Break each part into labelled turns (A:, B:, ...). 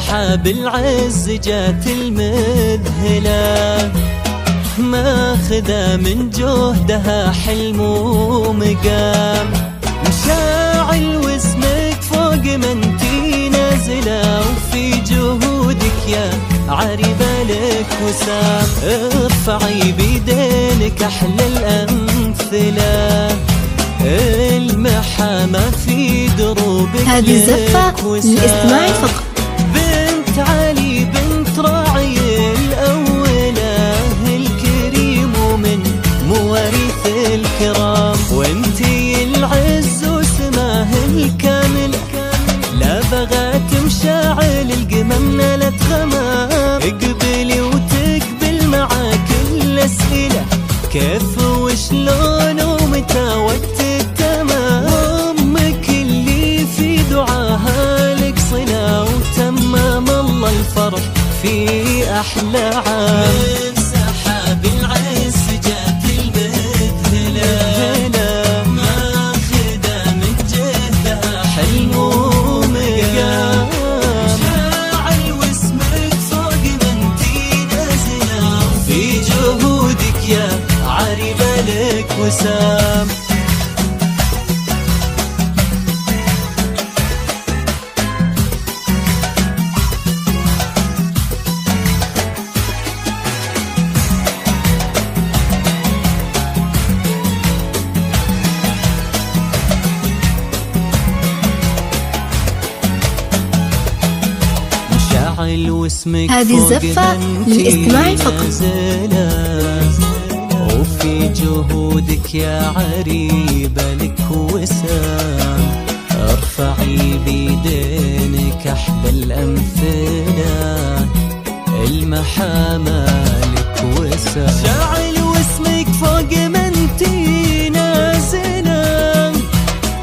A: سحاب العز جات المذهلة، ماخذة من جهدها حلم ومقام، مشاعل واسمك فوق منتي نازلة، وفي جهودك يا عريبة لك وسام. ارفعي بيدينك أحلى الأمثلة، المحامة في دروبك
B: هذه زفة للإستماع فقط.
A: بنت علي بنت راعي الأولى، الكريم ومن مواريث الكرام، وانتي العز وسماه الكامل، لا بغات مشاعل القمم نالت غمام. اقبلي وتقبل معاك الأسئلة، كيف وشلون ومتى وقت التمام. أمك اللي في دعاها لك صلة، وتمام الله الفرح في أحلى عام. من سحاب العز جات المذهلة، ماخذة من جهدها حلم ومقام، مشاعل واسمك فوق منتي نازلة، في جهودك يا عريبة لك وسام.
B: هذه زفة للإستماع فقط.
A: وفي جهودك يا عريبة لك وسام، ارفعي بيدينك أحلى الأمثلة، المحامة لك وسام. شاعل واسمك فوق منتي نازلة،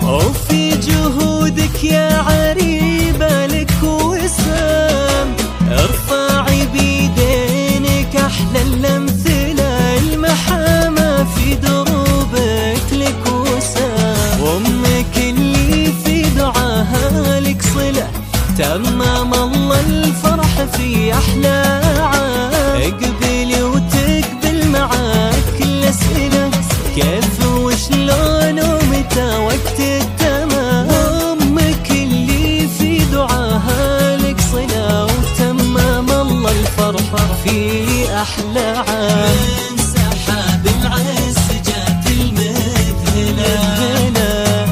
A: وفي جهودك يا عريبة لك وسام، ارفعي بيدينك أحلى الأمثلة، المحامة في دروبك لك وسام. وأمك اللي في دعاها لك صلة، تمام الله الفرح في أحلى عام. اقبلي وتقبل معاك الأسئلة، كيف وشلون ومتى وقت التمام. أمك اللي في دعاها لك صلة، وتمام الله الفرح في أحلى عام. من سحاب العز جات المذهلة،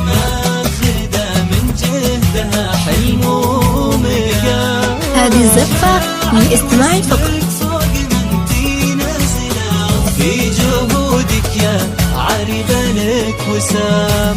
A: ماخذة من جهدها حلم ومقام.
B: هذه زفة للإستماع فقط.
A: فوق منتي نازلة، في جهودك يا عريبة لك وسام.